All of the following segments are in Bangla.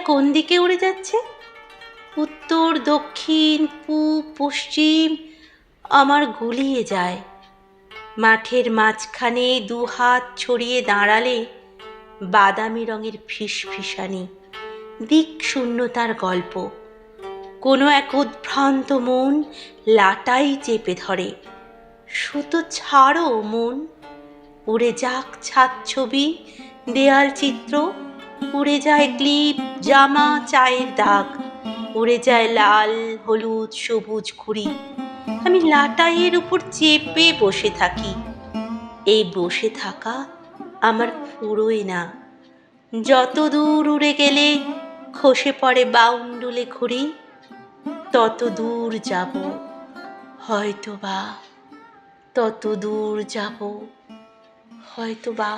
কোন দিকে উড়ে যাচ্ছে? উত্তর, দক্ষিণ, পূব, পশ্চিম আমার গুলিয়ে যায়। মাঠের মাঝখানে দুহাত ছড়িয়ে দাঁড়ালে বাদামি রঙের ফিসফিসানি, দিক শূন্যতার গল্প। কোনো এক উদ্ভ্রান্ত মন লাটাই চেপে ধরে, সুতো ছাড়ো মন। উড়ে যাক ছাদছবি, দেয়াল চিত্র, উড়ে যায় ক্লিপ, জামা, চায়ের দাগ, উড়ে যায় লাল, হলুদ, সবুজ ঘুড়ি। আমি লাটাইয়ের উপর চেপে বসে থাকি। এই বসে থাকা আমার ফুরোয় না। যত দূর উড়ে গেলে খসে পড়ে বাউন্ডুলে ঘুড়ি, তত দূর যাব, হয়তোবা তত দূর যাব, হয়তোবা।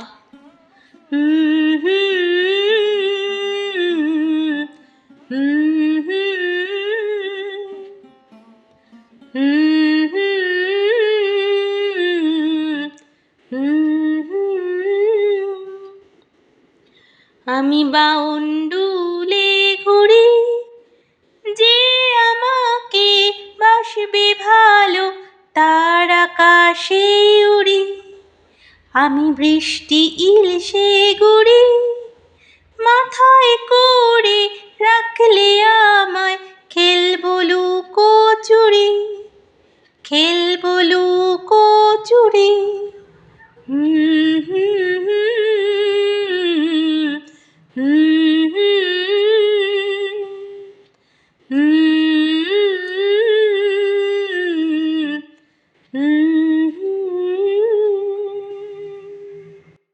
আমি বাউন্ডুলে ঘুরি, যে আমাকে বাসবে ভালো তার আকাশে উড়ি। আমি বৃষ্টি ইলশে গুড়ি, মাথায় করে রাখলে আমায় খেলবো লুকোচুরি, খেলবো